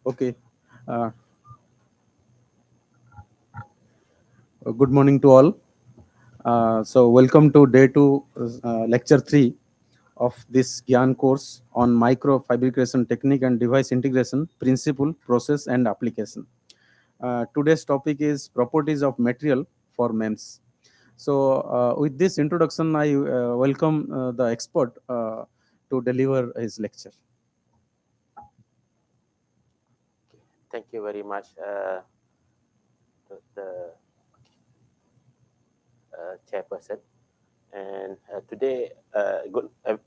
Okay. Uh, Good morning to all. So, welcome to day two, lecture three of this Gyan course on microfabrication technique and device integration, principle, process, and application. Today's topic is properties of material for MEMS. So, with this introduction, I welcome the expert to deliver his lecture. Thank you very much, the chairperson. And today,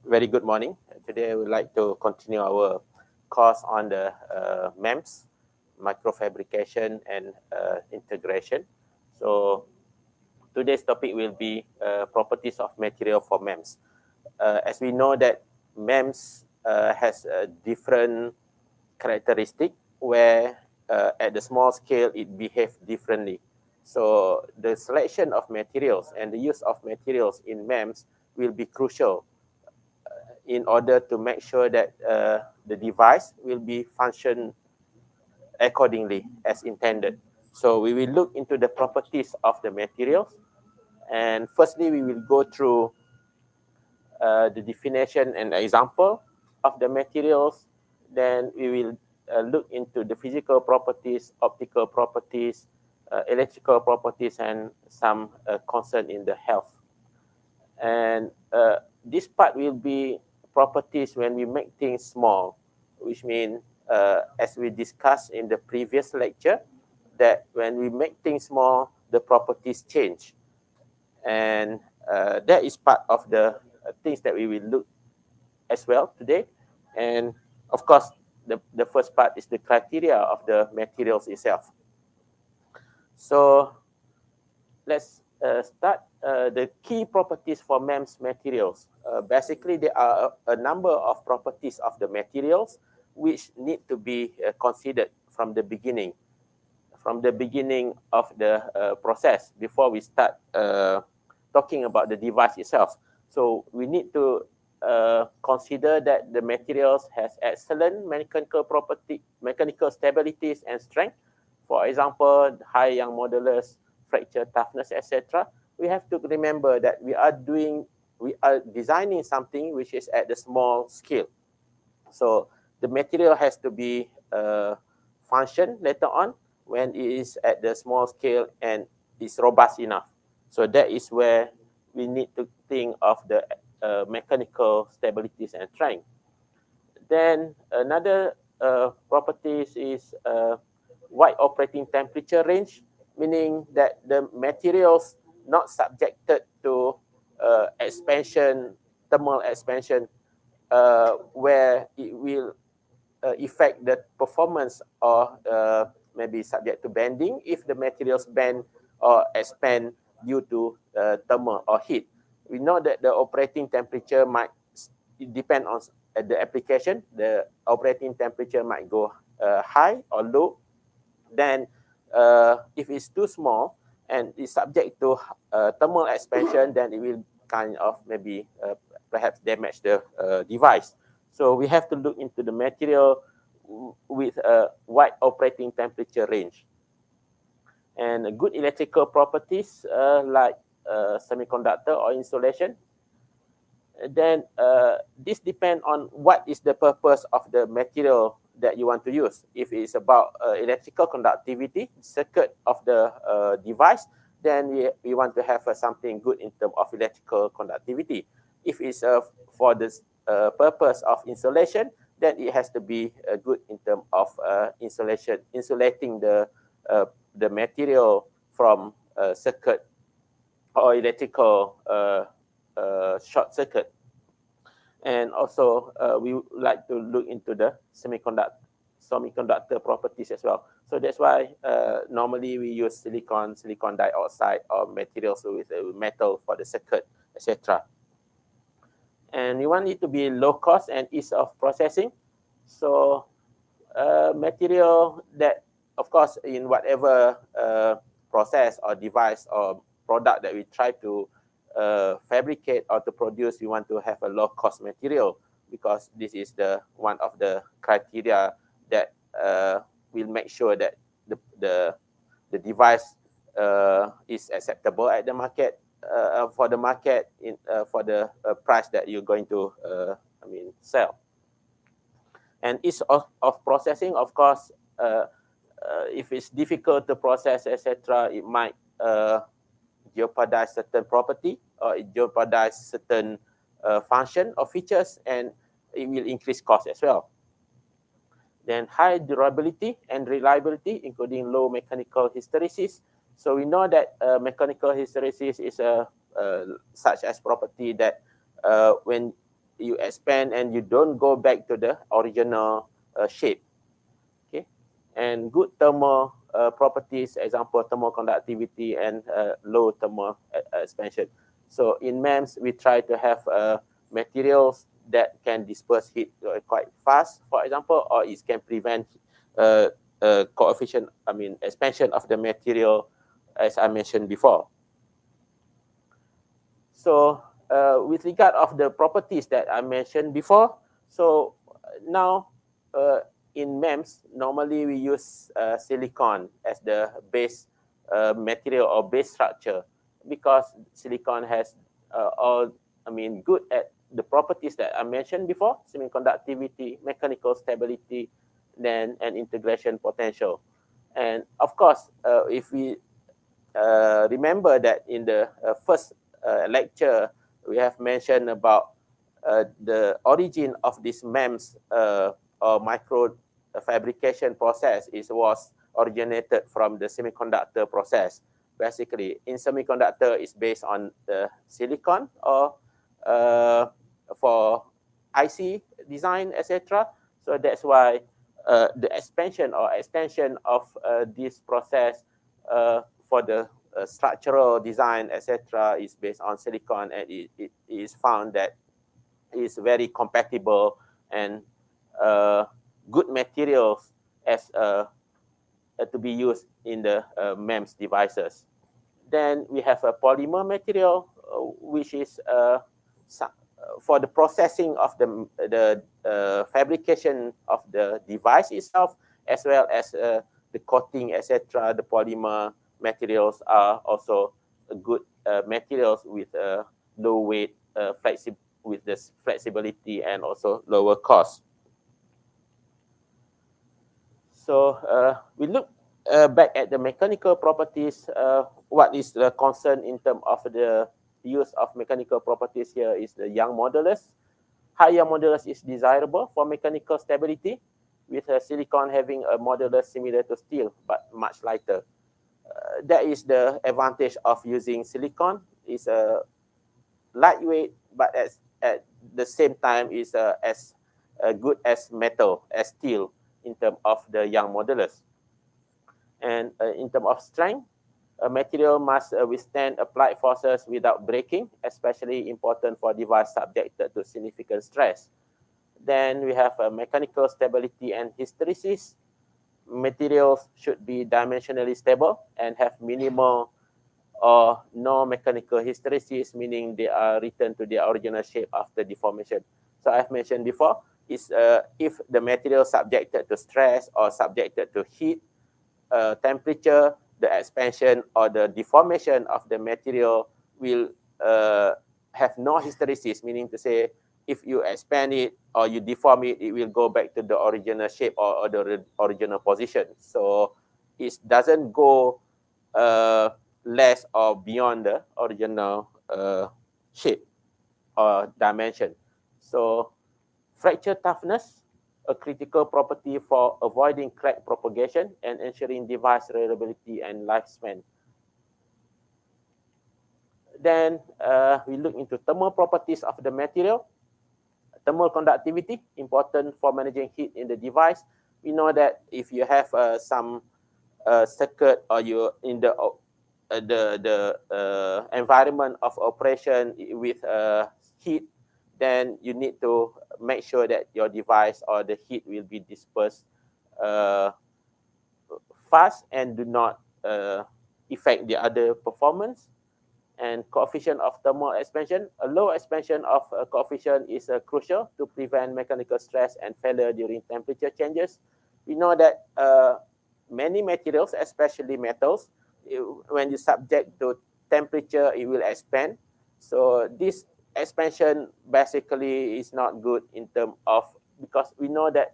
very good morning. Today, I would like to continue our course on the MEMS, microfabrication and integration. So today's topic will be properties of material for MEMS. As we know that MEMS has a different characteristic where at the small scale it behaves differently. So the selection of materials and the use of materials in MEMS will be crucial in order to make sure that the device will be function accordingly as intended. So we will look into the properties of the materials, and firstly we will go through the definition and example of the materials. Then we will look into the physical properties, optical properties, electrical properties, and some concern in the health. And this part will be properties when we make things small, which means, as we discussed in the previous lecture, that when we make things small, the properties change. And that is part of the things that we will look as well today. And of course, the first part is the criteria of the materials itself. So let's start the key properties for MEMS materials. Basically, there are a number of properties of the materials which need to be considered from the beginning of the process before we start talking about the device itself. So we need to consider that the materials has excellent mechanical stabilities and strength. For example, high Young modulus, fracture toughness, etc. We have to remember that we are designing something which is at the small scale. So the material has to be function later on when it is at the small scale and is robust enough. So that is where we need to think of the mechanical stabilities and strength. Then another properties is wide operating temperature range, meaning that the materials not subjected to expansion, thermal expansion, where it will affect the performance or maybe subject to bending if the materials bend or expand due to thermal or heat. We know that the operating temperature might depend on the application. The operating temperature might go high or low. Then if it's too small and is subject to thermal expansion, then it will kind of maybe perhaps damage the device. So we have to look into the material with a wide operating temperature range. And good electrical properties like semiconductor or insulation. Then this depends on what is the purpose of the material that you want to use. If it's about electrical conductivity, circuit of the device, then we want to have something good in terms of electrical conductivity. If it's for the purpose of insulation, then it has to be good in terms of insulating the material from circuit or electrical short circuit. And also, we would like to look into the semiconductor properties as well. So that's why normally we use silicon dioxide, or materials with metal for the circuit, etc. And we want it to be low cost and ease of processing. So material that, of course, in whatever process or device or product that we try to fabricate or to produce, we want to have a low cost material, because this is the one of the criteria that will make sure that the device is acceptable at the market, for the market, for the price that you're going to sell. And ease of processing, of course, if it's difficult to process, etc., it might jeopardize certain property, or it jeopardize certain function or features, and it will increase cost as well. Then high durability and reliability, including low mechanical hysteresis. So we know that mechanical hysteresis is such as property that when you expand and you don't go back to the original shape. Okay, and good thermal properties, example thermal conductivity and low thermal expansion. So in MEMS, we try to have materials that can disperse heat quite fast, for example, or it can prevent expansion of the material, as I mentioned before. So with regard of the properties that I mentioned before, so now in MEMS, normally we use silicon as the base material or base structure, because silicon has good at the properties that I mentioned before: semiconductivity, mechanical stability, then and integration potential. And of course, if we remember that in the first lecture, we have mentioned about the origin of this MEMS or micro fabrication process was originated from the semiconductor process. Basically, in semiconductor, it's based on the silicon, or for IC design, etc. So that's why the expansion or extension of this process for the structural design, etc., is based on silicon, and it is found that is very compatible and good materials as to be used in the MEMS devices. Then we have a polymer material, which is for the processing of the fabrication of the device itself, as well as the coating, etc. The polymer materials are also good materials with low weight, with this flexibility, and also lower cost. So we look back at the mechanical properties. What is the concern in terms of the use of mechanical properties here is the Young modulus. Higher modulus is desirable for mechanical stability, with silicon having a modulus similar to steel but much lighter. That is the advantage of using silicon. It's a lightweight, but at the same time is as good as metal, as steel, in terms of the Young modulus. And in terms of strength, a material must withstand applied forces without breaking, especially important for device subjected to significant stress. Then we have mechanical stability and hysteresis. Materials should be dimensionally stable and have minimal or no mechanical hysteresis, meaning they are returned to their original shape after deformation. So I've mentioned before, is if the material subjected to stress or subjected to heat, temperature, the expansion or the deformation of the material will have no hysteresis, meaning to say, if you expand it or you deform it, it will go back to the original shape or the original position. So it doesn't go less or beyond the original shape or dimension. So fracture toughness, a critical property for avoiding crack propagation and ensuring device reliability and lifespan. Then we look into thermal properties of the material. Thermal conductivity, important for managing heat in the device. We know that if you have some circuit or you in the environment of operation with heat, then you need to make sure that your device or the heat will be dispersed uh, fast and do not affect the other performance. And coefficient of thermal expansion, a low expansion of a coefficient is crucial to prevent mechanical stress and failure during temperature changes. We know that many materials, especially metals, when you subject to temperature, it will expand. So this expansion basically is not good in terms of, because we know that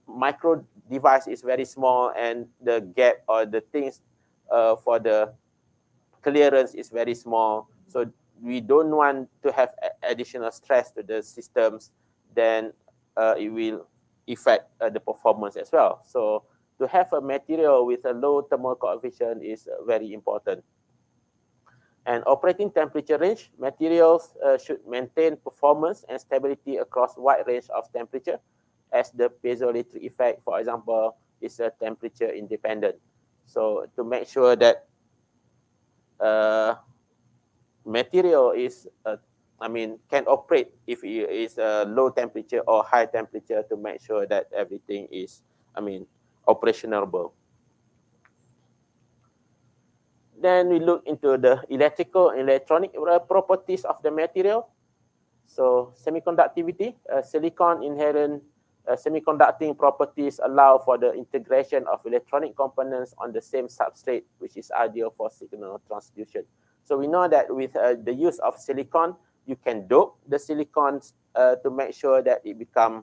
micro device is very small and the gap or the things for the clearance is very small. So we don't want to have additional stress to the systems, then it will affect the performance as well. So to have a material with a low thermal coefficient is very important. And operating temperature range, materials should maintain performance and stability across wide range of temperature, as the piezoelectric effect, for example, is temperature independent. So to make sure that material is, can operate if it is a low temperature or high temperature, to make sure that everything is, operationable. Then we look into the electrical and electronic properties of the material. So semiconductivity, silicon inherent semiconducting properties allow for the integration of electronic components on the same substrate, which is ideal for signal transduction. So we know that with the use of silicon, you can dope the silicons to make sure that it become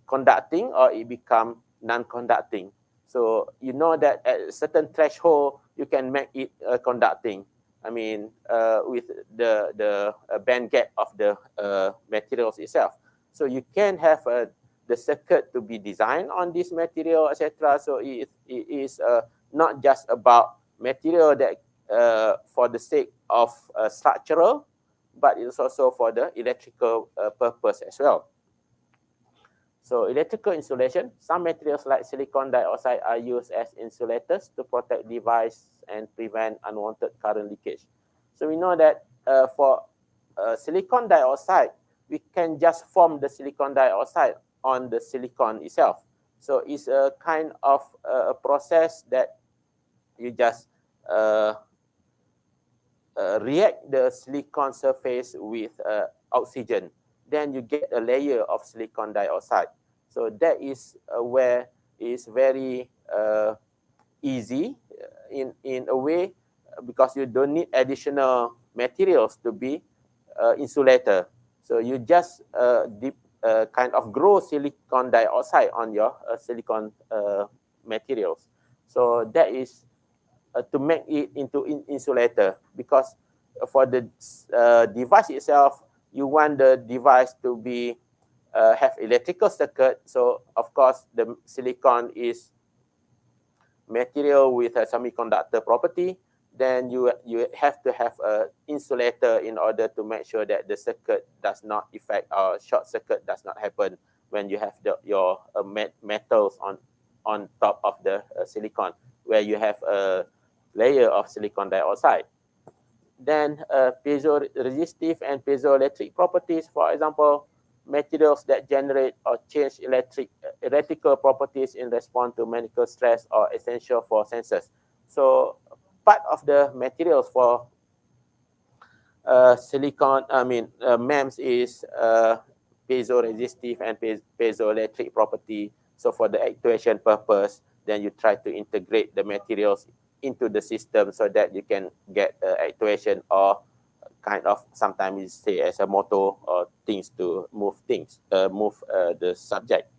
conducting or it become non-conducting. So you know that at a certain threshold, you can make it conducting. With the band gap of the materials itself. So you can have the circuit to be designed on this material, etc. So it is not just about material that for the sake of structural, but it's also for the electrical purpose as well. So electrical insulation, some materials like silicon dioxide are used as insulators to protect device and prevent unwanted current leakage. So we know that for silicon dioxide, we can just form the silicon dioxide on the silicon itself. So it's a kind of a process that you just react the silicon surface with oxygen. Then you get a layer of silicon dioxide. So that is where it's very easy in a way, because you don't need additional materials to be insulator. So you just kind of grow silicon dioxide on your silicon materials. So that is to make it into insulator, because for the device itself, you want the device to be have electrical circuit. So of course, the silicon is material with a semiconductor property. Then you have to have a insulator in order to make sure that the circuit does not affect, or short circuit does not happen when you have your metals on top of the silicon, where you have a layer of silicon dioxide. Then piezoresistive and piezoelectric properties, for example, materials that generate or change electrical properties in response to mechanical stress are essential for sensors. So part of the materials for silicon, MEMS is piezoresistive and piezoelectric property. So for the actuation purpose, then you try to integrate the materials into the system so that you can get actuation, or kind of sometimes you say as a motor or things to move the subject.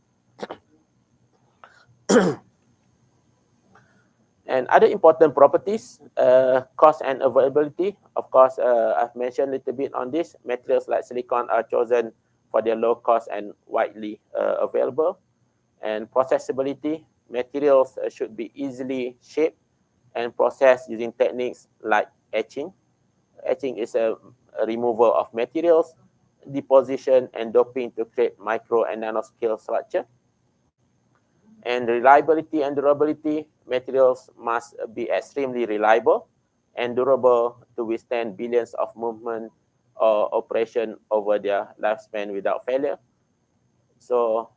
And other important properties, cost and availability. Of course, I've mentioned a little bit on this. Materials like silicon are chosen for their low cost and widely available. And processability, materials should be easily shaped and processed using techniques like etching. Etching is a removal of materials, deposition, and doping to create micro and nanoscale structure. And reliability and durability, materials must be extremely reliable and durable to withstand billions of movement or operation over their lifespan without failure. So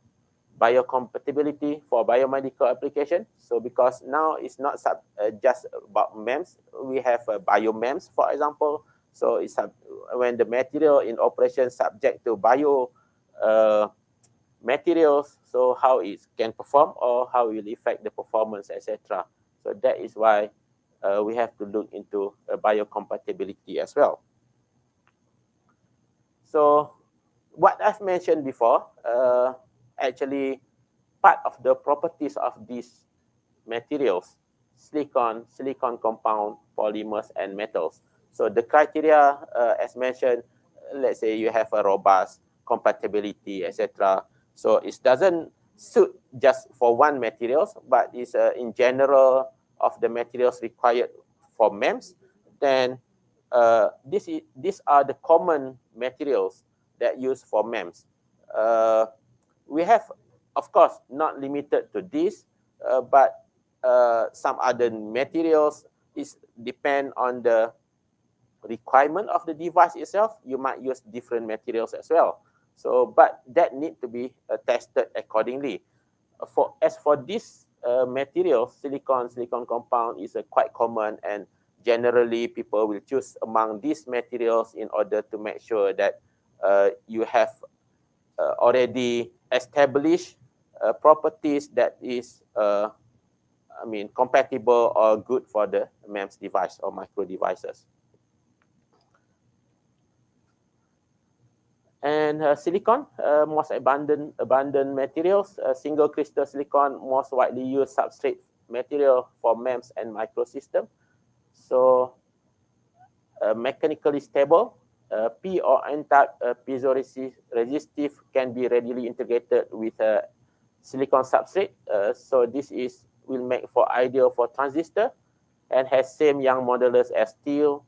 biocompatibility for biomedical application. So because now it's not just about MEMS, we have bio-MEMS, for example. So it's when the material in operation subject to bio uh, materials, so how it can perform or how it will affect the performance, etc. So that is why we have to look into biocompatibility as well. So what I've mentioned before, actually part of the properties of these materials, silicon compound, polymers, and metals. So the criteria, as mentioned, let's say you have a robust compatibility, etc. So it doesn't suit just for one materials, but it's in general of the materials required for MEMS. Then these are the common materials that used for MEMS. We have, of course, not limited to this, but some other materials is depend on the requirement of the device itself. You might use different materials as well. So, but that need to be tested accordingly. As for this material, silicon compound is quite common, and generally people will choose among these materials in order to make sure that you have already established properties that is compatible or good for the MEMS device or micro devices. And silicon, most abundant materials. Single crystal silicon, most widely used substrate material for MEMS and microsystem. So mechanically stable, P or N type piezoresistive can be readily integrated with a silicon substrate. So this will make for ideal for transistor and has same young modulus as steel,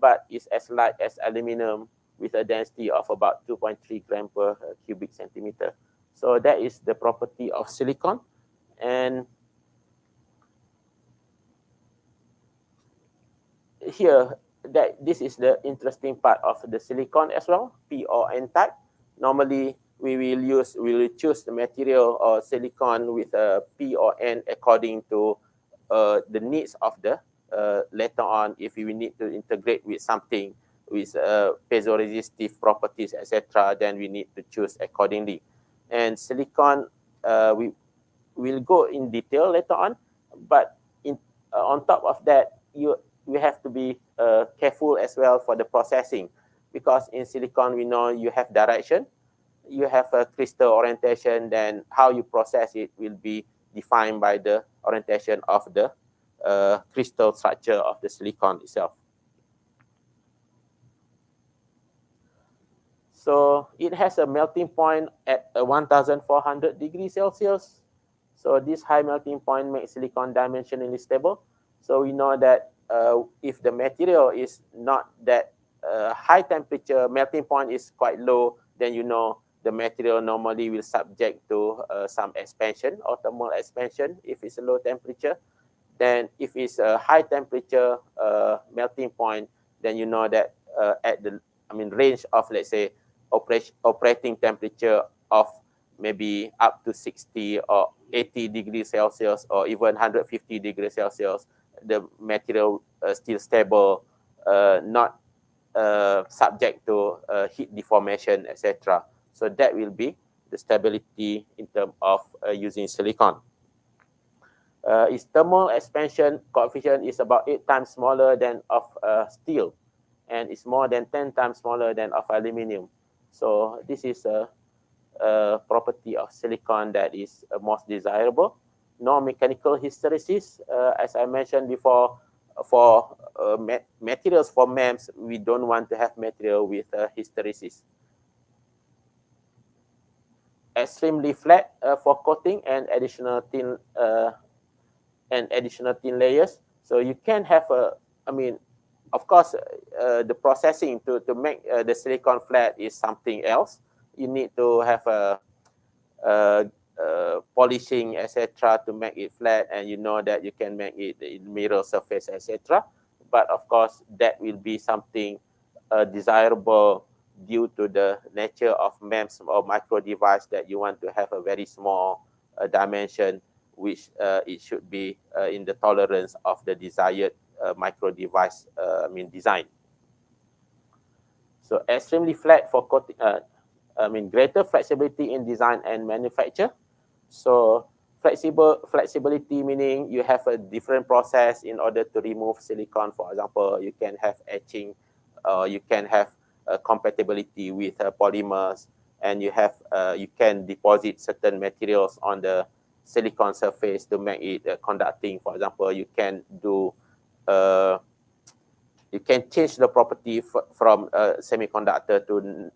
but is as light as aluminum with a density of about 2.3 gram per cubic centimeter. So that is the property of silicon. And here, this is the interesting part of the silicon as well, P or N type. Normally, we will choose the material or silicon with a P or N according to the needs of the later on. If we need to integrate with something with piezoresistive properties, etc., then we need to choose accordingly. And silicon, we will go in detail later on, but on top of that, we have to be careful as well for the processing, because in silicon we know you have direction, you have a crystal orientation, then how you process it will be defined by the orientation of the crystal structure of the silicon itself. So it has a melting point at 1,400 degrees Celsius. So this high melting point makes silicon dimensionally stable. So we know that if the material is not that high temperature, melting point is quite low, then you know the material normally will subject to some expansion or thermal expansion if it's a low temperature. Then if it's a high temperature melting point, then you know that at the range of, let's say, operating temperature of maybe up to 60 or 80 degrees Celsius or even 150 degrees Celsius, the material still stable, not subject to heat deformation, etc. So that will be the stability in terms of using silicon. Its thermal expansion coefficient is about 8 times smaller than of steel, and it's more than 10 times smaller than of aluminum. So this is a property of silicon that is most desirable. No mechanical hysteresis, as I mentioned before, for materials for MEMS, we don't want to have material with hysteresis. extremely flat for coating and additional thin layers. So you can have I mean, of course, the processing to make the silicon flat is something else. You need to have uh, polishing, etc., to make it flat, and you know that you can make it in mirror surface, etc. But of course, that will be something desirable due to the nature of MEMS or micro device that you want to have a very small dimension, which it should be in the tolerance of the desired micro device design. So extremely flat for coating, greater flexibility in design and manufacture. So flexibility meaning you have a different process in order to remove silicon. For example, you can have etching, you can have compatibility with polymers, and you can deposit certain materials on the silicon surface to make it conducting. For example, uh, you can change the property from semiconductor to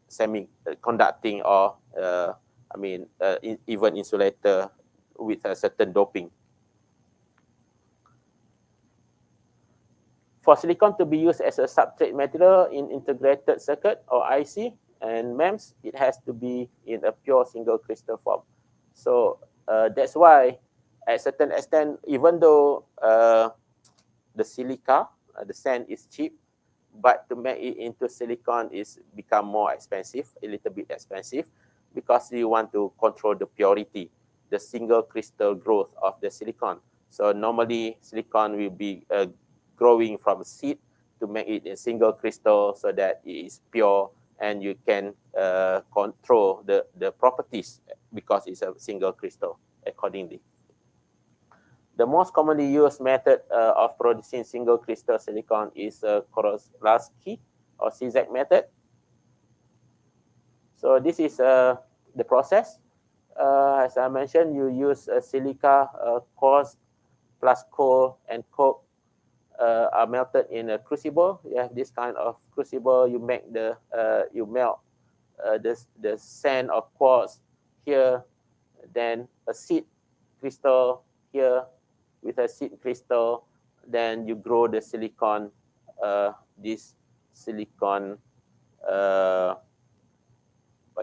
semi-conducting, or even insulator with a certain doping. For silicon to be used as a substrate material in integrated circuit or IC and MEMS, it has to be in a pure single crystal form. So that's why, at a certain extent, even though the silica, the sand is cheap, but to make it into silicon is become more expensive, a little bit expensive, because you want to control the purity, the single crystal growth of the silicon. So normally silicon will be growing from seed to make it a single crystal so that it is pure, and you can control the properties because it's a single crystal accordingly. The most commonly used method of producing single crystal silicon is Koroslavsky or CZAC method. So this is the process. As I mentioned, you use silica, quartz, plus coal and coke are melted in a crucible. You have this kind of crucible. You make you melt the sand or quartz here, then a seed crystal here with a seed crystal, then you grow the silicon, this silicon, what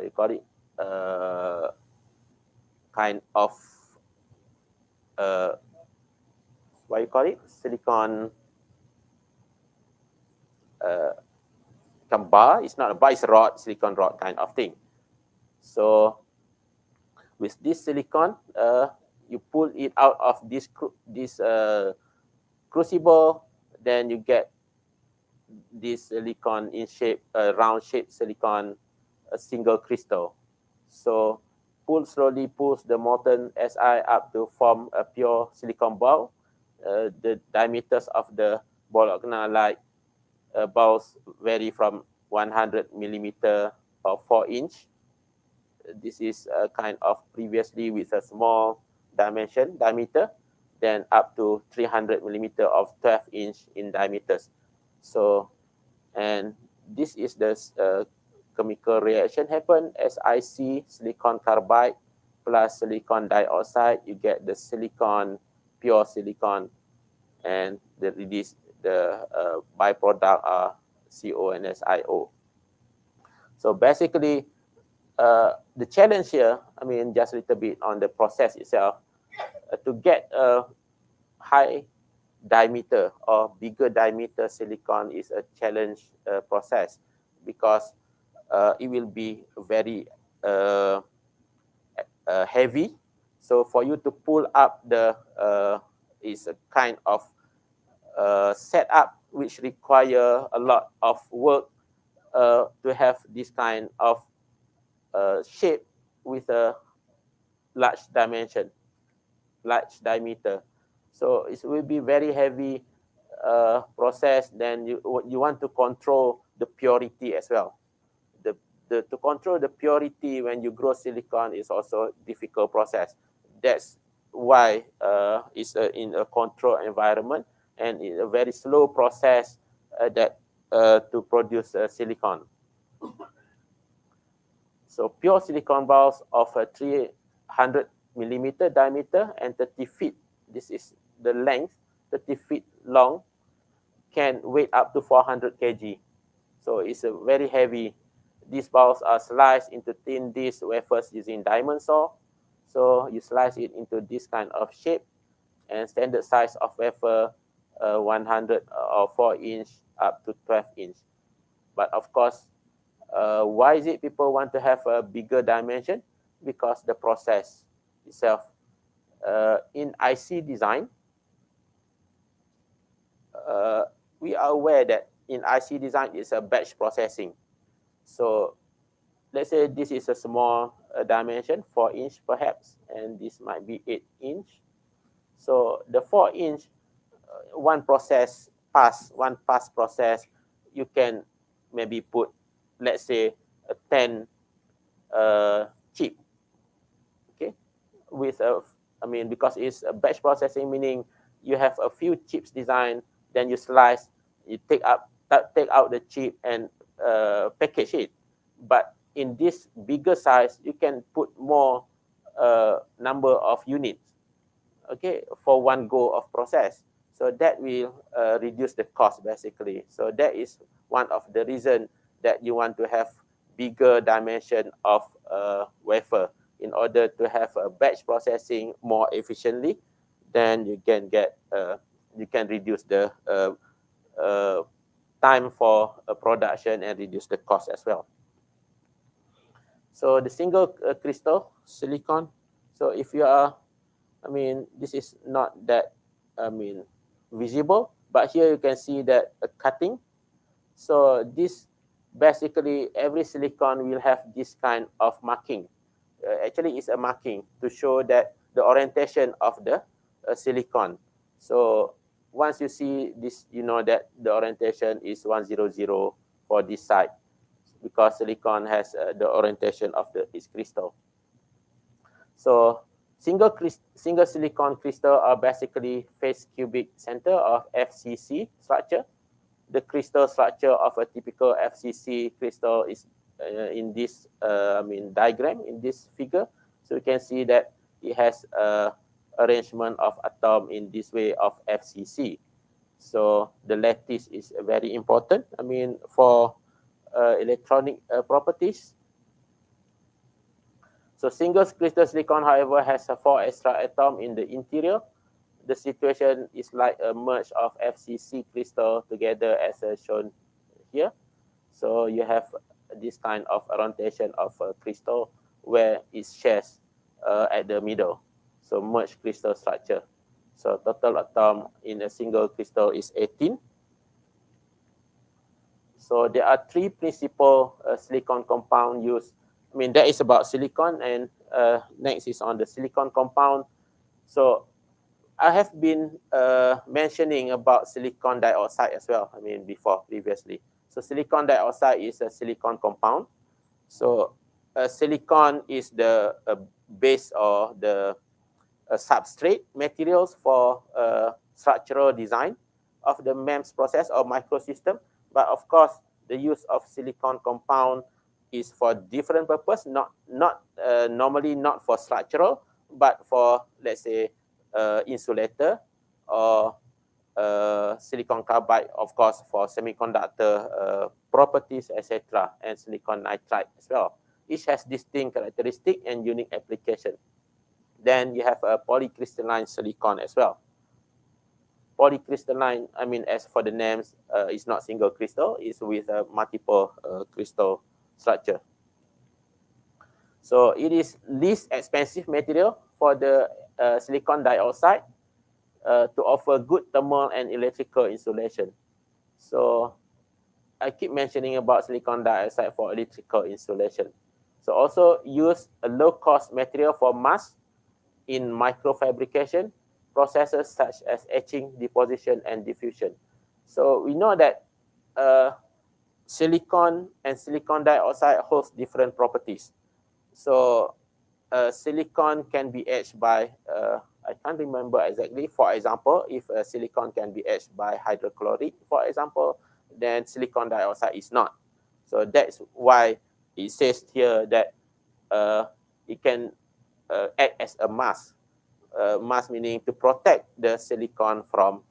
you call it, kind of, what you call it, silicon, bar. It's not a bar, it's a rod, silicon rod kind of thing. So with this silicon, you pull it out of this crucible, then you get this silicon in shape, round shaped silicon, a single crystal. So slowly pulls the molten Si up to form a pure silicon ball. The diameters of the ball organolite balls vary from 100 millimeter or 4-inch. This is a kind of previously with a small diameter, then up to 300 millimeter of 12-inch in diameters. So, and this is the chemical reaction happen as SiC, silicon carbide plus silicon dioxide. You get the silicon, pure silicon, and the byproduct are CO and SiO. So basically, the challenge here, just a little bit on the process itself, to get a high diameter or bigger diameter silicon is a challenge process, because it will be very heavy. So for you to pull up is a kind of setup which require a lot of work to have this kind of shape with a large dimension, large diameter. So it will be very heavy process. Then you want to control the purity as well. To control the purity when you grow silicon is also a difficult process. That's why it's in a controlled environment, and it's a very slow process to produce silicon. So pure silicon balls of a 300 millimeter diameter and 30 feet. This is the length, 30 feet long, can weigh up to 400 kg. So it's a very heavy. These balls are sliced into thin disc wafers using diamond saw. So you slice it into this kind of shape, and standard size of wafer 100 or 4 inch up to 12 inch. But of course, why is it people want to have a bigger dimension? Because the process itself in IC design, uh, we are aware that in IC design it's a batch processing. So let's say this is a small dimension, 4 inch perhaps, and this might be 8 inch. So the 4 inch, one pass process, you can maybe put, let's say, a 10 chip, okay, with a, I mean, because it's a batch processing, meaning you have a few chips designed, then you slice, you take out the chip and package it. But in this bigger size, you can put more number of units, okay, for one go of process. So that will reduce the cost basically. So that is one of the reason that you want to have bigger dimension of wafer in order to have a batch processing more efficiently. Then you can reduce the uh, time for production and reduce the cost as well. So the single crystal silicon. So if you are, I mean, this is not that, I mean, visible, but here you can see that a cutting. So this basically every silicon will have this kind of marking. Actually, it's a marking to show that the orientation of the silicon. So once you see this, you know that the orientation is 100 for this side because silicon has the orientation of its crystal. So single silicon crystal are basically phase cubic center of FCC structure. The crystal structure of a typical FCC crystal is in this diagram, in this figure. So you can see that it has arrangement of atom in this way of FCC. So the lattice is very important. I mean, for electronic properties. So single crystal silicon, however, has a 4 extra atom in the interior. The situation is like a merge of FCC crystal together as shown here. So you have this kind of orientation of a crystal where it shares at the middle. So merged crystal structure. So total atom in a single crystal is 18. So there are three principal silicon compound used. I mean, that is about silicon, and next is on the silicon compound. So I have been mentioning about silicon dioxide as well, I mean, before previously. So silicon dioxide is a silicon compound. So silicon is the base or the substrate materials for structural design of the MEMS process or microsystem. But of course, the use of silicon compound is for different purpose, not normally not for structural, but for, let's say, insulator or silicon carbide, of course, for semiconductor properties, etc., and silicon nitride as well. Each has distinct characteristic and unique application. Then you have a polycrystalline silicon as well. Polycrystalline, I mean, as for the names, it's not single crystal, it's with a multiple crystal structure. So it is least expensive material for the silicon dioxide to offer good thermal and electrical insulation. So I keep mentioning about silicon dioxide for electrical insulation. So also use a low-cost material for mask in microfabrication processes such as etching, deposition, and diffusion. So we know that silicon and silicon dioxide holds different properties. So silicon can be etched by, I can't remember exactly. For example, if silicon can be etched by hydrochloric, for example, then silicon dioxide is not. So that's why it says here that it can act as a mask. Mask meaning to protect the silicon from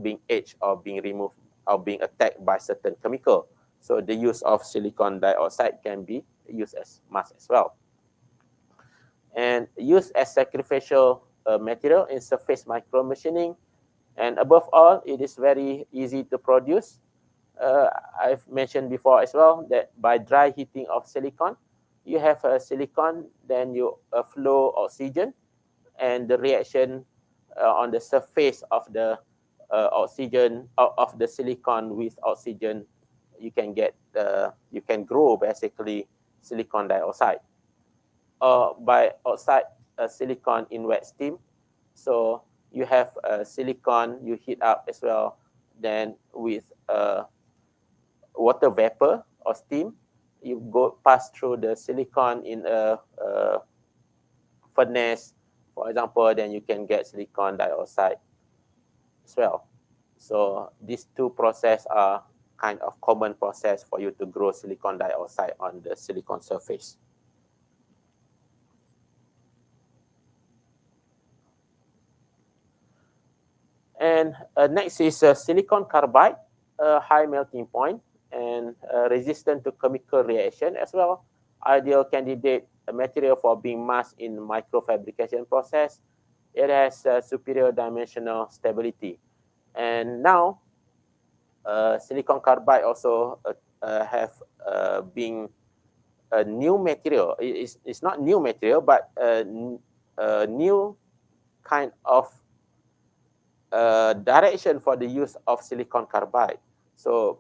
being etched or being removed or being attacked by certain chemical. So the use of silicon dioxide can be used as mask as well. And used as sacrificial material in surface micromachining. And above all, it is very easy to produce. I've mentioned before as well that by dry heating of silicon, you have a silicon, then you flow oxygen, and the reaction on the surface of the oxygen of the silicon with oxygen, you can grow basically silicon dioxide by oxide silicon in wet steam. So you have silicon you heat up as well, then with water vapor or steam, you go pass through the silicon in a furnace, for example, then you can get silicon dioxide as well. So these two processes are kind of common process for you to grow silicon dioxide on the silicon surface. And next is silicon carbide, high melting point and resistant to chemical reaction as well. Ideal candidate material for being masked in microfabrication process. It has superior dimensional stability. And now, silicon carbide also have been a new material. It's not new material, but a new kind of direction for the use of silicon carbide. So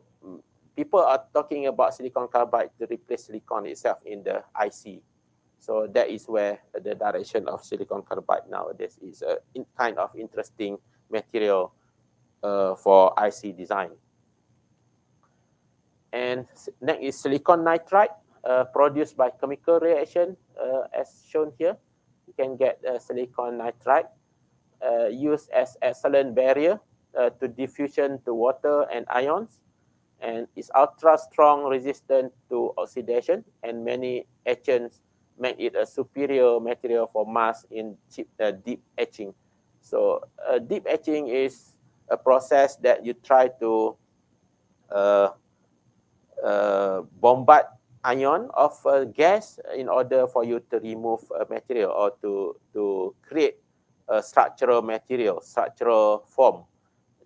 people are talking about silicon carbide to replace silicon itself in the IC. So that is where the direction of silicon carbide nowadays is a kind of interesting material for IC design. And next is silicon nitride, produced by chemical reaction, as shown here. You can get silicon nitride used as excellent barrier to diffusion to water and ions, and is ultra strong resistant to oxidation, and many etchants make it a superior material for mask in deep etching. So deep etching is a process that you try to uh, bombard ion of gas in order for you to remove a material or to create a structural material, structural form.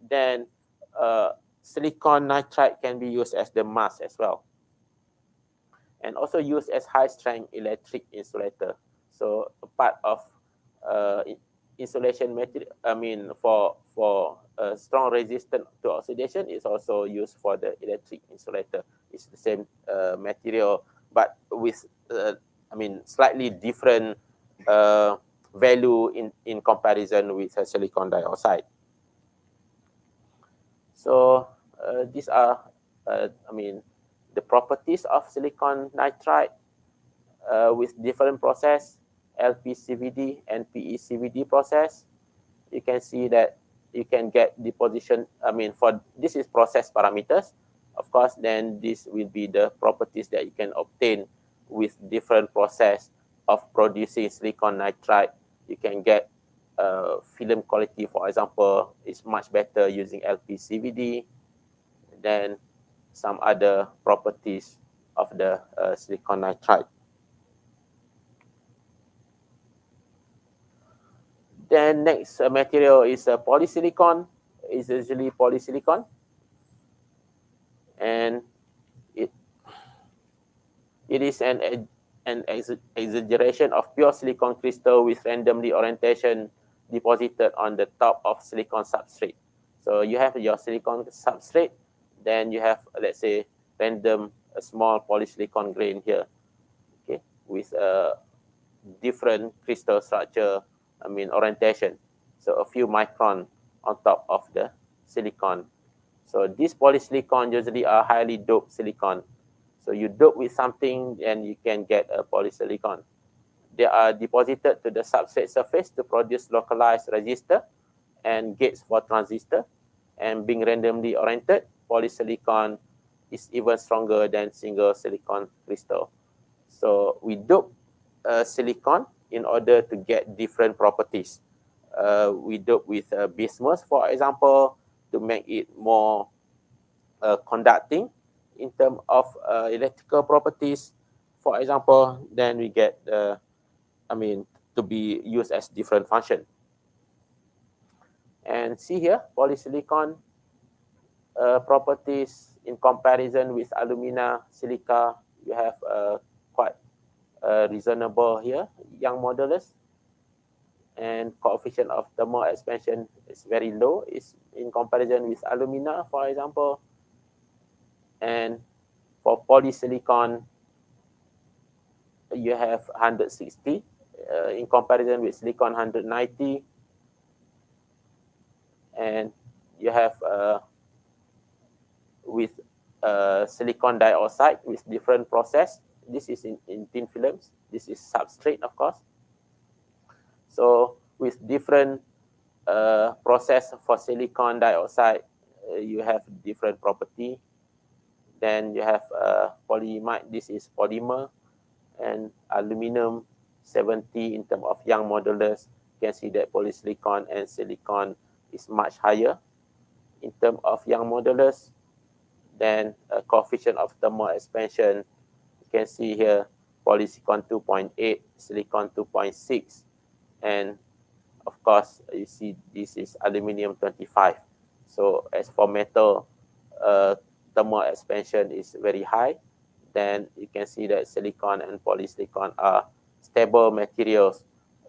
Then silicon nitride can be used as the mask as well, and also used as high strength electric insulator. So a part of uh, insulation material, I mean for strong resistance to oxidation, is also used for the electric insulator. It's the same material, but with I mean slightly different value in comparison with silicon dioxide. So these are, I mean, the properties of silicon nitride with different process, LPCVD and PECVD process. You can see that you can get deposition. I mean, for this is process parameters. Of course, then this will be the properties that you can obtain with different process of producing silicon nitride. You can get film quality, for example, is much better using LPCVD than some other properties of the silicon nitride. Then next material is polysilicon. It's usually polysilicon, and it it is an exaggeration of pure silicon crystal with randomly orientation deposited on the top of silicon substrate. So you have your silicon substrate, then you have, let's say, random a small polysilicon grain here, okay, with a different crystal structure, I mean orientation. So a few micron on top of the silicon. So these polysilicon usually are highly doped silicon. So you dope with something and you can get a polysilicon. They are deposited to the substrate surface to produce localized resistor and gates for transistor. And being randomly oriented, polysilicon is even stronger than single silicon crystal. So we dope silicon in order to get different properties. We dope with bismuth, for example, to make it more conducting in terms of electrical properties, for example. Then we get, to be used as different function. And see here, polysilicon properties in comparison with alumina, silica, you have quite reasonable here, young modulus, and coefficient of thermal expansion is very low, is in comparison with alumina, for example. And for polysilicon, you have 160 in comparison with silicon 190, and you have with silicon dioxide with different process. This is in thin films. This is substrate, of course. So with different process for silicon dioxide, you have different property. Then you have polyimide. This is polymer, and aluminum 70 in terms of young modulus. You can see that polysilicon and silicon is much higher in terms of young modulus. Then coefficient of thermal expansion, you can see here polysilicon 2.8, silicon 2.6, and of course you see this is aluminum 25. So as for metal, thermal expansion is very high. Then you can see that silicon and polysilicon are stable materials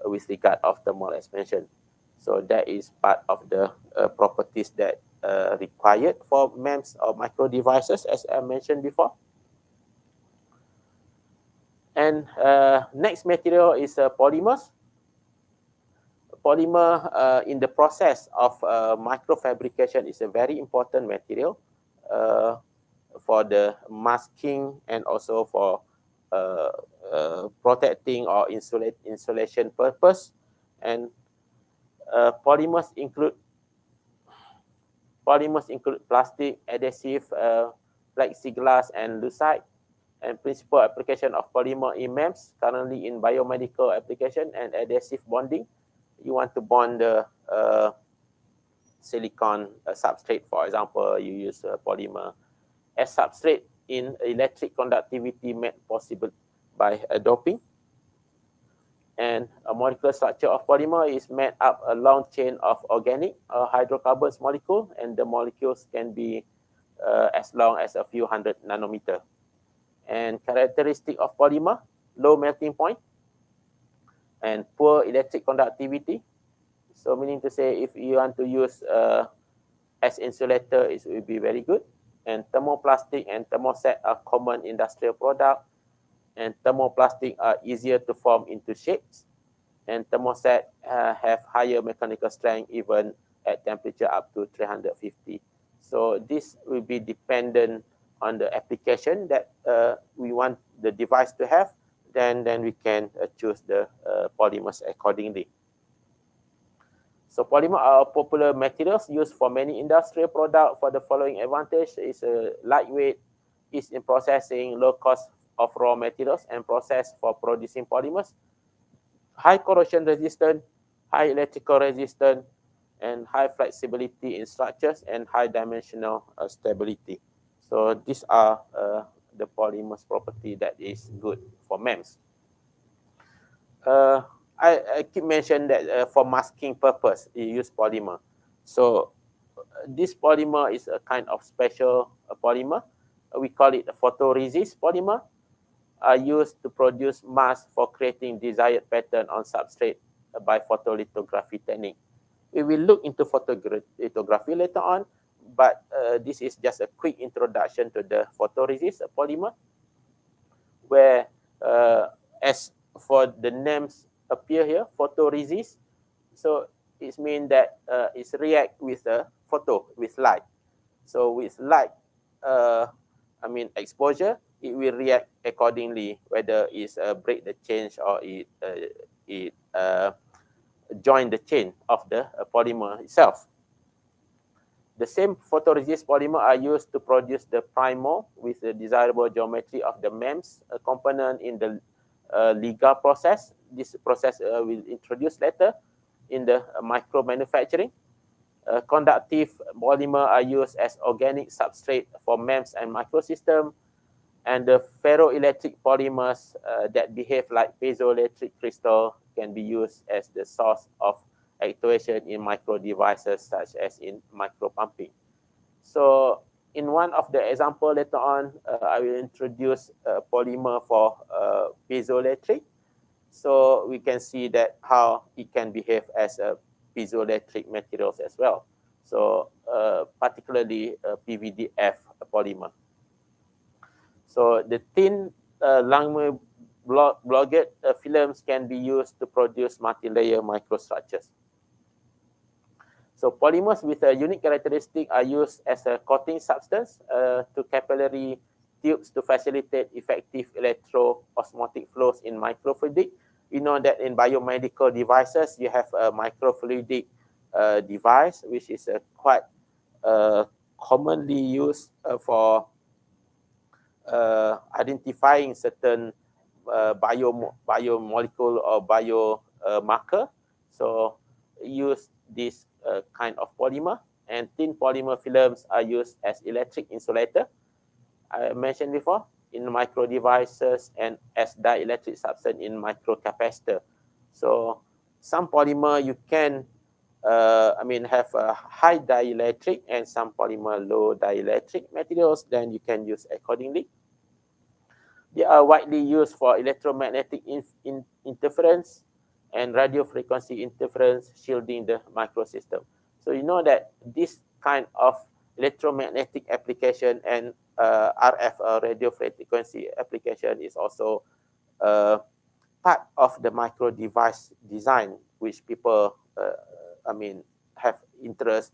with regard of thermal expansion. So that is part of the properties that required for MEMS or micro devices, as I mentioned before. And next material is polymers. Polymer in the process of microfabrication is a very important material for the masking and also for protecting or insulation purpose. And polymers include plastic, adhesive, plexiglass, and lucite. And principal application of polymer in MEMS, currently in biomedical application and adhesive bonding. You want to bond the silicon substrate, for example, you use polymer as substrate in electric conductivity made possible by doping. And a molecular structure of polymer is made up a long chain of organic hydrocarbons molecule, and the molecules can be as long as a few hundred nanometer. And characteristic of polymer, low melting point and poor electric conductivity. So meaning to say, if you want to use as insulator, it will be very good. And thermoplastic and thermoset are common industrial product, and thermoplastic are easier to form into shapes, and thermoset have higher mechanical strength even at temperature up to 350. So this will be dependent on the application that we want the device to have. Then we can choose the polymers accordingly. So polymer are popular materials used for many industrial products for the following advantage: is lightweight, is in processing, low cost of raw materials and process for producing polymers, high corrosion resistant, high electrical resistant, and high flexibility in structures and high dimensional stability. So these are the polymers property that is good for MEMS. I keep mentioning that for masking purpose, you use polymer. So this polymer is a kind of special polymer. We call it a photoresist polymer, are used to produce mask for creating desired pattern on substrate by photolithography technique. We will look into photolithography later on, but this is just a quick introduction to the photoresist polymer, where as for the names appear here, photoresist, so it means that it's react with a photo, with light. So with light, exposure, it will react accordingly, whether it's break the change or it join the chain of the polymer itself. The same photoresist polymer are used to produce the primer with the desirable geometry of the MEMS component in the Liga process. This process will introduce later in the micro manufacturing. Conductive polymer are used as organic substrate for MEMS and microsystem, and the ferroelectric polymers that behave like piezoelectric crystal can be used as the source of actuation in micro devices such as in micro pumping. So in one of the example later on, I will introduce a polymer for piezoelectric. So we can see that how it can behave as a piezoelectric materials as well. So particularly PVDF polymer. So the thin Langmuir blockade films can be used to produce multi-layer microstructures. So polymers with a unique characteristic are used as a coating substance to capillary tubes to facilitate effective electro-osmotic flows in microfluidic. We know that in biomedical devices, you have a microfluidic device, which is quite commonly used for identifying certain biomolecule or biomarker. So use this kind of polymer, and thin polymer films are used as electric insulator. I mentioned before in micro devices and as dielectric substance in microcapacitor. So some polymer you can have a high dielectric and some polymer low dielectric materials, then you can use accordingly. They are widely used for electromagnetic interference and radio frequency interference, shielding the microsystem. So you know that this kind of electromagnetic application and RF radio frequency application is also part of the micro device design, which people, have interest.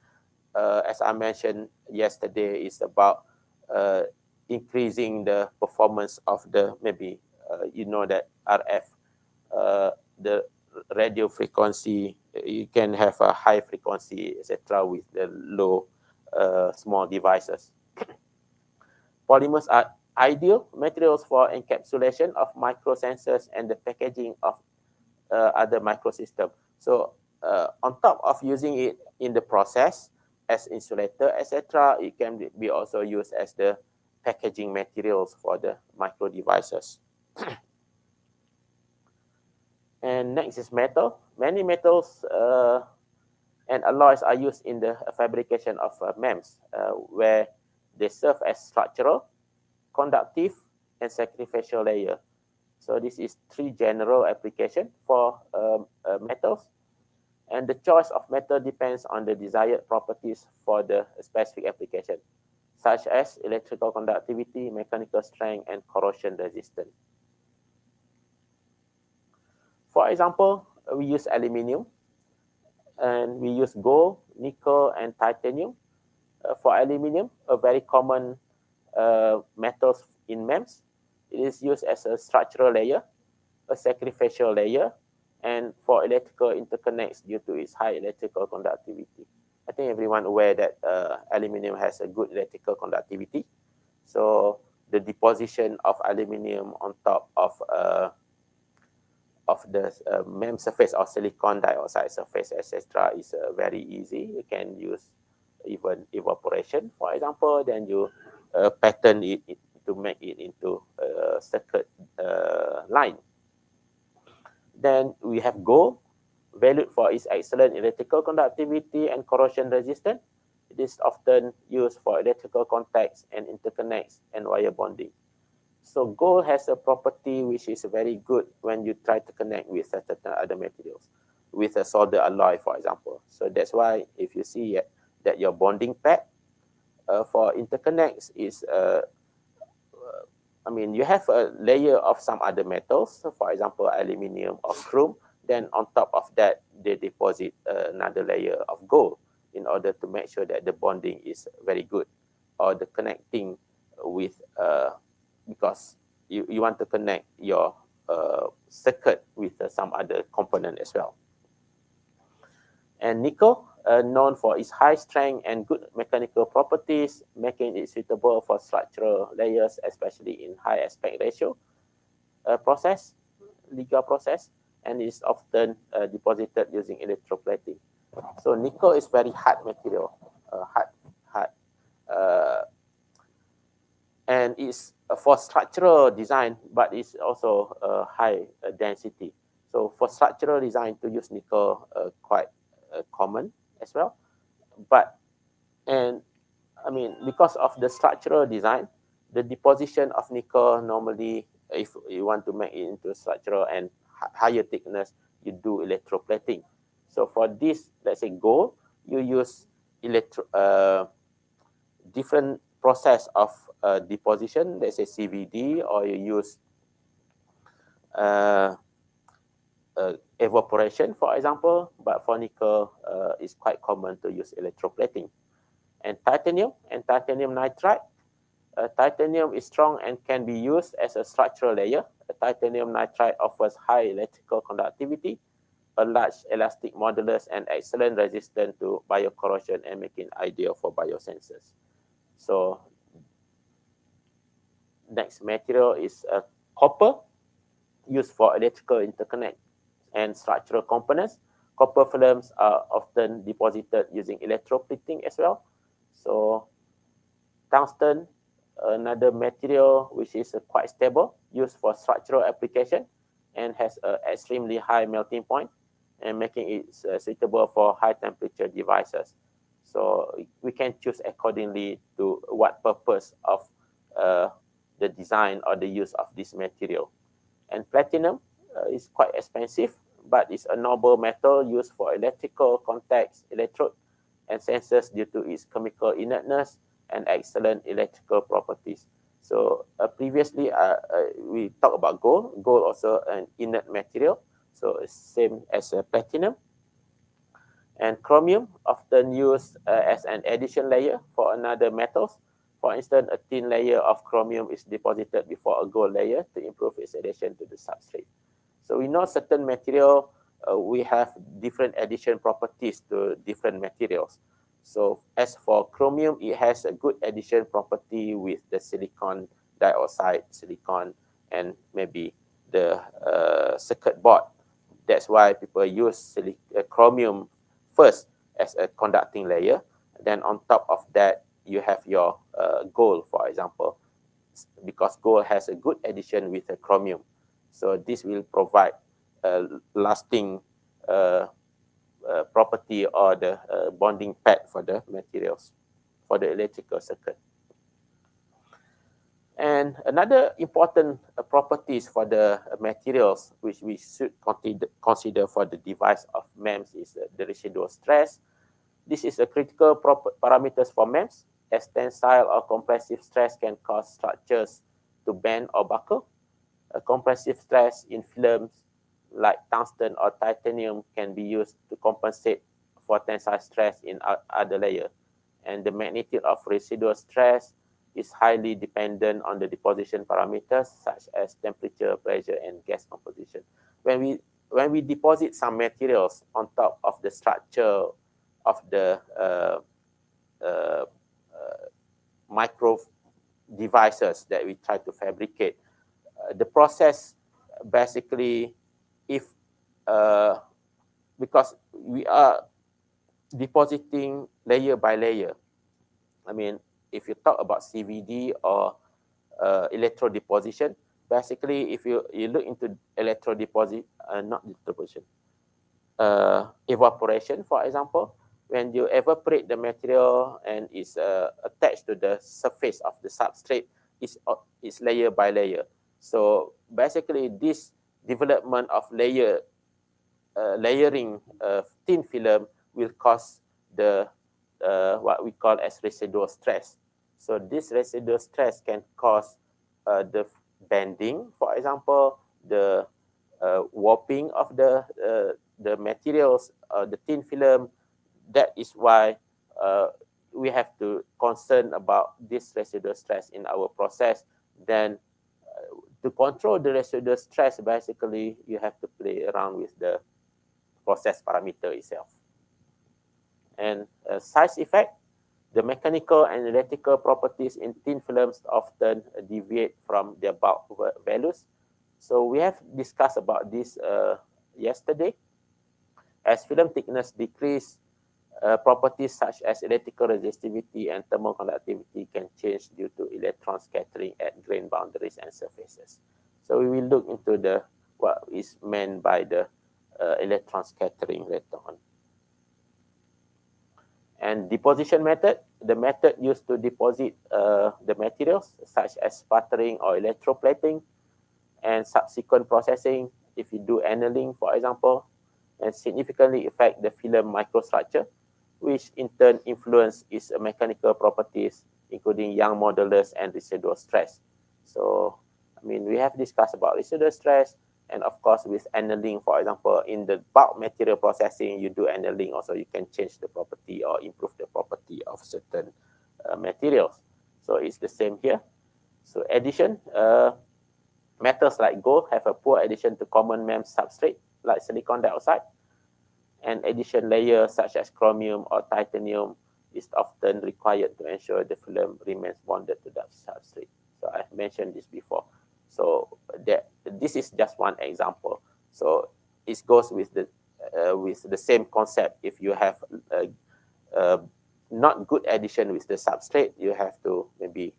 As I mentioned yesterday, is about increasing the performance of the maybe you know that RF, the radio frequency, you can have a high frequency, etc., with the low small devices. Polymers are ideal materials for encapsulation of microsensors and the packaging of other microsystems. So on top of using it in the process as insulator, etc., it can be also used as the packaging materials for the micro devices. And next is metal. Many metals and alloys are used in the fabrication of MEMS, where they serve as structural, conductive, and sacrificial layer. So this is three general application for metals. And the choice of metal depends on the desired properties for the specific application, such as electrical conductivity, mechanical strength, and corrosion resistance. For example, we use aluminium, and we use gold, nickel, and titanium. For aluminium, a very common metals in MEMS, it is used as a structural layer, a sacrificial layer, and for electrical interconnects due to its high electrical conductivity. I think everyone aware that aluminium has a good electrical conductivity. So the deposition of aluminium on top of the MEMS surface or silicon dioxide surface, etc., is very easy. You can use even evaporation, for example, then you pattern it to make it into a circuit line. Then we have gold, valued for its excellent electrical conductivity and corrosion resistance. It is often used for electrical contacts and interconnects and wire bonding. So gold has a property which is very good when you try to connect with certain other materials, with a solder alloy, for example. So that's why if you see that your bonding pad for interconnects is you have a layer of some other metals, so for example, aluminium or chrome. Then on top of that, they deposit another layer of gold in order to make sure that the bonding is very good, or the connecting with, because you want to connect your circuit with some other component as well. And nickel, known for its high strength and good mechanical properties, making it suitable for structural layers, especially in high aspect ratio process. Liga process, and is often deposited using electroplating. So nickel is very hard material, hard, uh, and it's for structural design, but it's also high density. So for structural design, to use nickel quite common as well. But and I mean, because of the structural design, the deposition of nickel normally, if you want to make it into structural and higher thickness, you do electroplating. So for this, let's say gold, you use different process of deposition, let's say CVD, or you use uh, evaporation, for example. But for nickel, it's quite common to use electroplating. And titanium nitride. Titanium is strong and can be used as a structural layer. Titanium nitride offers high electrical conductivity, a large elastic modulus, and excellent resistance to biocorrosion, and making ideal for biosensors. So next material is copper, used for electrical interconnect and structural components. Copper films are often deposited using electroplating as well. So tungsten, another material which is quite stable, used for structural application and has an extremely high melting point, and making it suitable for high temperature devices. So we can choose accordingly to what purpose of uh, the design or the use of this material. And platinum is quite expensive, but it's a noble metal used for electrical contacts, electrode, and sensors due to its chemical inertness and excellent electrical properties. So previously, we talked about gold. Gold also an inert material, so it's same as platinum. And chromium, often used as an addition layer for another metals. For instance, a thin layer of chromium is deposited before a gold layer to improve its adhesion to the substrate. So we know certain material, we have different addition properties to different materials. So as for chromium, it has a good addition property with the silicon dioxide, silicon, and maybe the circuit board. That's why people use chromium first as a conducting layer. Then on top of that, you have your gold, for example, because gold has a good addition with the chromium. So this will provide a lasting property or the bonding pad for the materials, for the electrical circuit. And another important properties for the materials which we should consider for the device of MEMS is the residual stress. This is a critical parameters for MEMS, as tensile or compressive stress can cause structures to bend or buckle. A compressive stress in films like tungsten or titanium can be used to compensate for tensile stress in other layer. And the magnitude of residual stress is highly dependent on the deposition parameters such as temperature, pressure, and gas composition. When we deposit some materials on top of the structure of the uh, micro devices that we try to fabricate, the process basically, if because we are depositing layer by layer. I mean, if you talk about CVD or electrode deposition, basically, if you look into electrode deposit, not deposition, evaporation, for example, when you evaporate the material and it's attached to the surface of the substrate, it's layer by layer. So basically, this development of layering thin film will cause the what we call as residual stress. So this residual stress can cause the bending, for example, the warping of the materials, the thin film. That is why we have to concern about this residual stress in our process. Then to control the residual stress, basically, you have to play around with the process parameter itself. And size effect, the mechanical and electrical properties in thin films often deviate from their bulk values. So we have discussed about this yesterday. As film thickness decrease, properties such as electrical resistivity and thermal conductivity can change due to electron scattering at grain boundaries and surfaces. So we will look into the what is meant by the electron scattering later on. And deposition method, the method used to deposit the materials such as sputtering or electroplating, and subsequent processing, if you do annealing, for example, and significantly affect the film microstructure, which in turn influence its mechanical properties, including Young modulus and residual stress. So, I mean, we have discussed about residual stress, and of course, with annealing, for example, in the bulk material processing, you do annealing also, you can change the property or improve the property of certain materials. So it's the same here. So addition, metals like gold have a poor addition to common MEMS substrate like silicon dioxide, and addition layers such as chromium or titanium is often required to ensure the film remains bonded to the substrate. So I've mentioned this before. So this is just one example. So it goes with the same concept. If you have uh, not good addition with the substrate, you have to maybe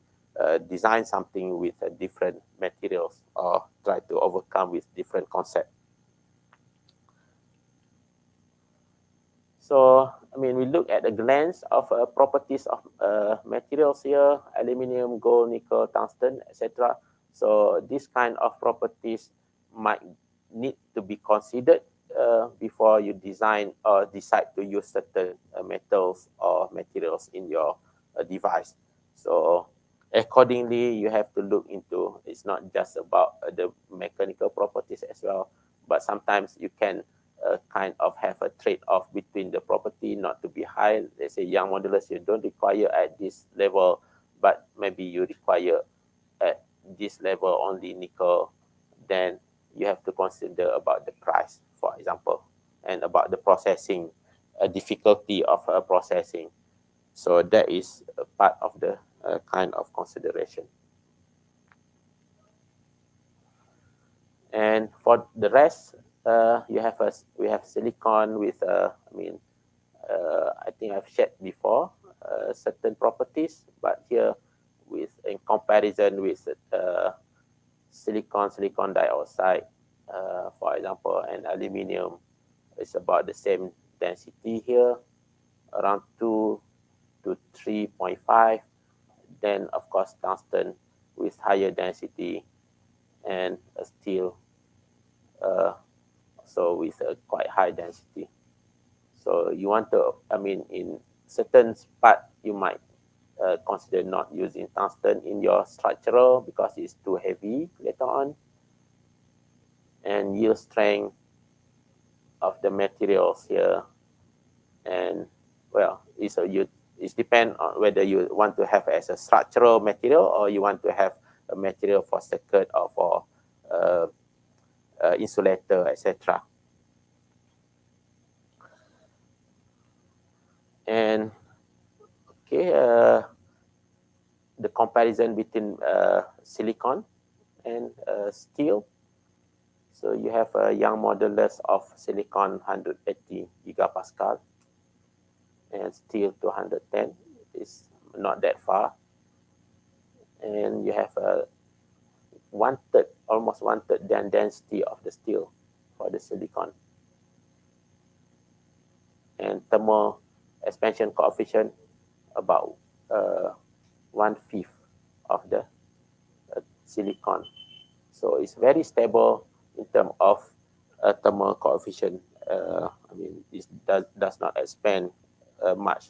design something with different materials or try to overcome with different concept. So, I mean, we look at the glance of properties of materials here, aluminum, gold, nickel, tungsten, etc. So, this kind of properties might need to be considered before you design or decide to use certain metals or materials in your device. So, accordingly, you have to look into, it's not just about the mechanical properties as well, but sometimes you can kind of have a trade-off between the property not to be high. Let's say Young modulus, you don't require at this level, but maybe you require at this level only nickel. Then you have to consider about the price, for example, and about the processing, difficulty of processing. So that is a part of the kind of consideration. And for the rest, we have silicon with I think I've shared before certain properties, but here with in comparison with silicon dioxide, for example, and aluminium, it's about the same density here, around 2 to 3.5. Then of course tungsten with higher density, and steel so with a quite high density. So you want to, I mean, in certain part, you might consider not using tungsten in your structural because it's too heavy later on. And yield strength of the materials here. And well, it depends on whether you want to have as a structural material or you want to have a material for circuit or for uh, insulator, etc. And okay, the comparison between silicon and steel. So you have a Young modulus of silicon 180 gigapascal and steel 210 is not that far. And you have a one third, almost one third density of the steel for the silicon. And thermal expansion coefficient about one fifth of the silicon. So it's very stable in terms of thermal coefficient. I mean, it does not expand much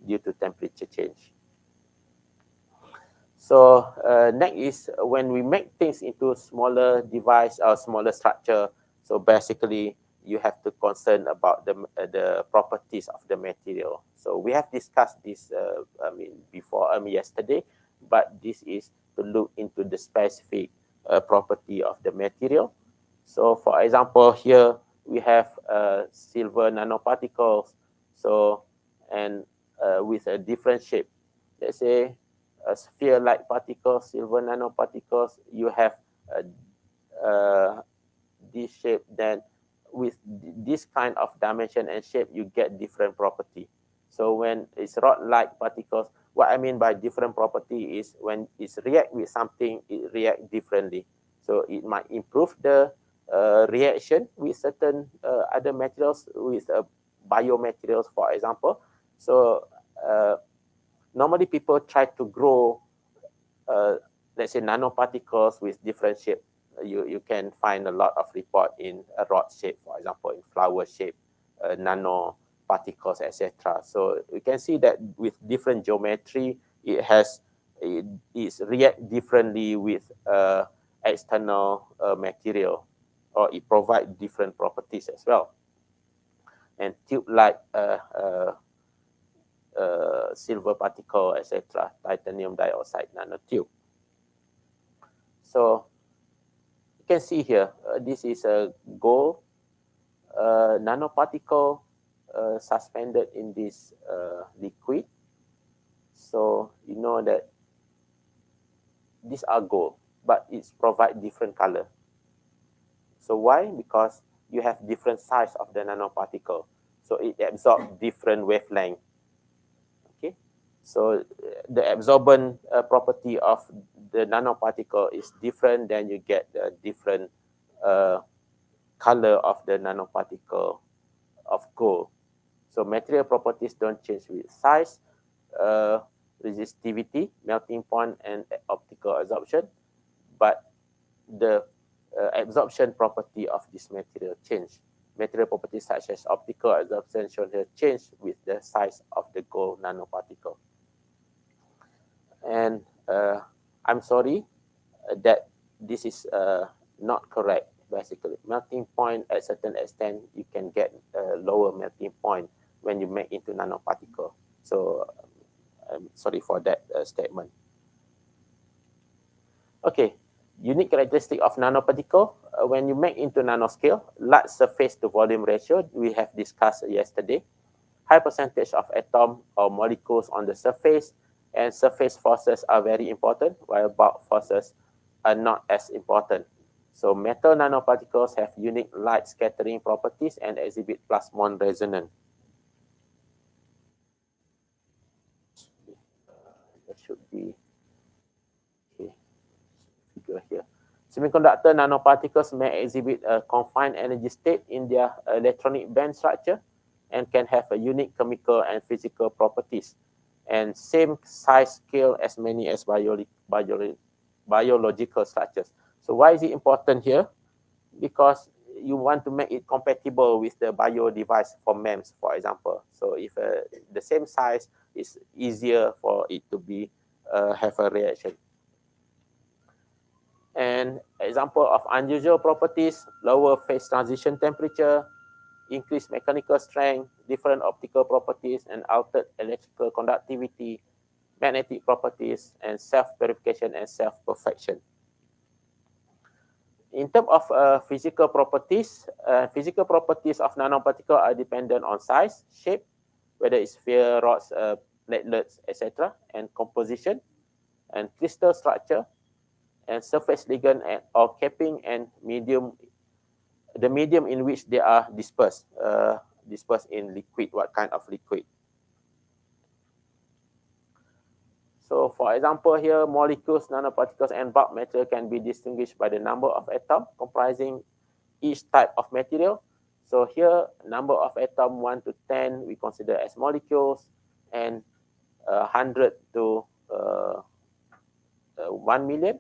due to temperature change. So next is when we make things into smaller device or smaller structure. So basically, you have to concern about the properties of the material. So we have discussed this, before yesterday, but this is to look into the specific property of the material. So for example, here we have silver nanoparticles. So and with a different shape. Let's say a sphere-like particles, silver nanoparticles, you have uh, this shape, then with this kind of dimension and shape, you get different property. So when it's rod-like particles, what I mean by different property is when it's react with something, it react differently. So it might improve the reaction with certain other materials, with biomaterials, for example. So normally people try to grow, uh, let's say, nanoparticles with different shape. You can find a lot of report in a rod shape, for example, in flower shape, nanoparticles, etc. So you can see that with different geometry, it is react differently with external material, or it provide different properties as well. And tube-like silver particle, etc., titanium dioxide nanotube. So you can see here, this is a gold nanoparticle suspended in this liquid. So you know that these are gold, but it's provide different color. So why? Because you have different size of the nanoparticle. So it absorbs different wavelength. Okay. So the absorbent property of the nanoparticle is different, then you get a different uh, color of the nanoparticle of gold. So material properties don't change with size, uh, resistivity, melting point, and optical absorption, but the absorption property of this material change. Material properties such as optical absorption shown here change with the size of the gold nanoparticle. And I'm sorry that this is not correct. Basically, melting point at certain extent, you can get a lower melting point when you make into nanoparticle. So I'm sorry for that statement. Okay, unique characteristic of nanoparticle. When you make into nanoscale, large surface to volume ratio, we have discussed yesterday. High percentage of atom or molecules on the surface, and surface forces are very important, while bulk forces are not as important. So metal nanoparticles have unique light scattering properties and exhibit plasmon resonance. There should be okay, figure here. Semiconductor nanoparticles may exhibit a confined energy state in their electronic band structure and can have a unique chemical and physical properties, and same size scale as many as biological structures. So why is it important here? Because you want to make it compatible with the bio device for MEMS, for example. So if the same size, is easier for it to be have a reaction. And example of unusual properties: lower phase transition temperature, increased mechanical strength, different optical properties, and altered electrical conductivity, magnetic properties, and self-purification and self-perfection. In terms of physical properties of nanoparticle are dependent on size, shape, whether it's sphere, rods, platelets, etc., and composition, and crystal structure, and surface ligand or capping, and the medium in which they are dispersed in liquid, what kind of liquid. So for example here, molecules, nanoparticles, and bulk material can be distinguished by the number of atoms comprising each type of material. So here, number of atom 1 to 10 we consider as molecules, and 100 to 1 million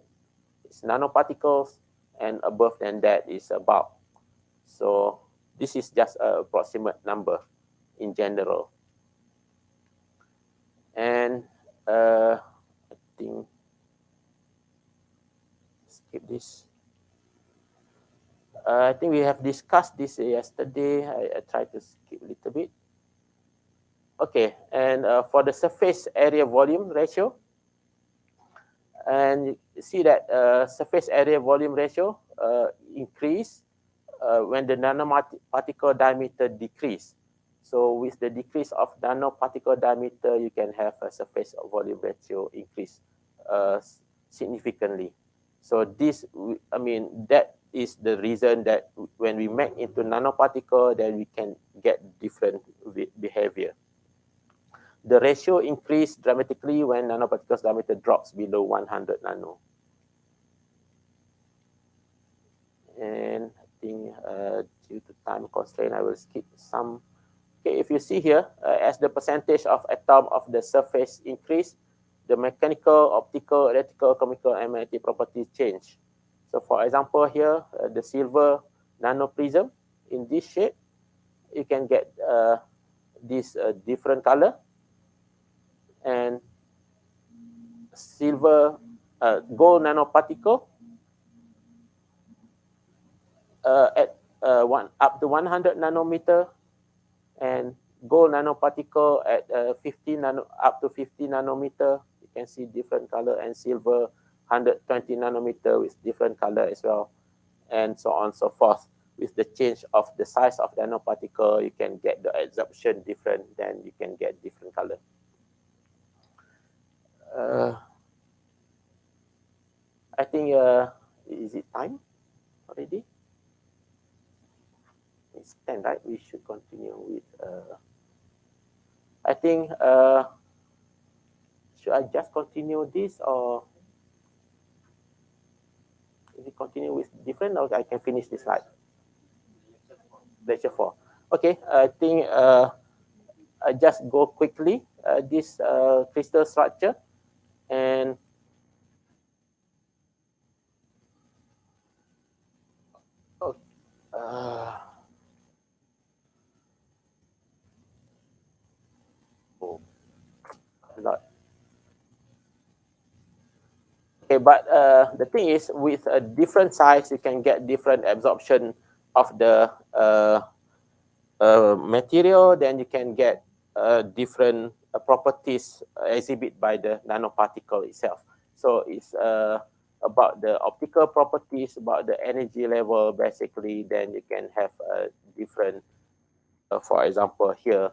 is nanoparticles, and above than that is a bulk. So this is just an approximate number in general. And I think skip this. I think we have discussed this yesterday. I tried to skip a little bit. Okay, and for the surface area volume ratio, and you see that surface area volume ratio increase when the nanoparticle diameter decrease. So with the decrease of nanoparticle diameter, you can have a surface volume ratio increase significantly. So this, I mean, that is the reason that when we make into nanoparticle, then we can get different behavior. The ratio increase dramatically when nanoparticles diameter drops below 100 nano. And I think due to time constraint, I will skip some. Okay, if you see here, as the percentage of atom of the surface increase, the mechanical, optical, electrical, chemical, and magnetic properties change. So for example here, the silver nanoprism in this shape, you can get this different color, and silver gold nanoparticle at up to 100 nanometer, and gold nanoparticle at 50 nano up to 50 nanometer. You can see different color, and silver 120 nanometer with different color as well, and so on and so forth. With the change of the size of the nanoparticle, you can get the absorption different, then you can get different color. I think, is it time already? It's 10, right? We should continue with, I think, should I just continue this, or if we continue with different, or I can finish this slide? Lecture 4. Okay, I think I just go quickly this crystal structure, and oh, oh, a lot. Okay, but the thing is, with a different size, you can get different absorption of the material. Then you can get different properties exhibited by the nanoparticle itself. So it's about the optical properties, about the energy level, basically. Then you can have different, for example, here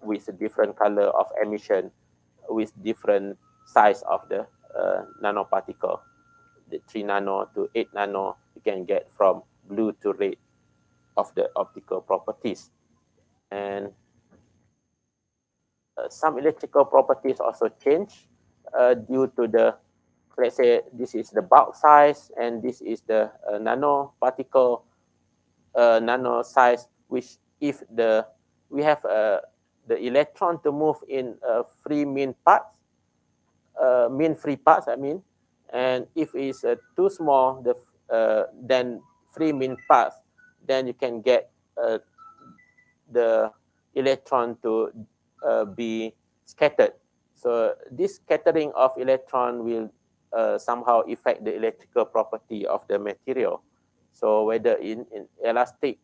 with a different color of emission, with different size of the nanoparticle. The 3 nano to 8 nano, you can get from blue to red of the optical properties. And some electrical properties also change due to the, let's say, this is the bulk size, and this is the nanoparticle nano size, which if we have the electron to move in free mean parts, mean free parts, I mean, and if it's too small, then free mean parts, then you can get the electron to be scattered. So this scattering of electron will somehow affect the electrical property of the material. So whether in elastic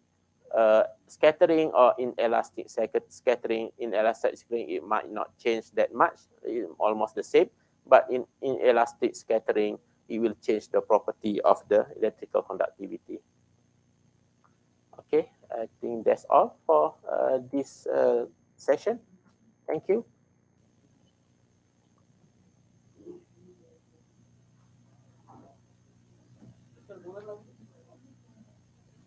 scattering or inelastic scattering, inelastic scattering, it might not change that much, almost the same. But in inelastic scattering, it will change the property of the electrical conductivity. Okay, I think that's all for this session. Thank you.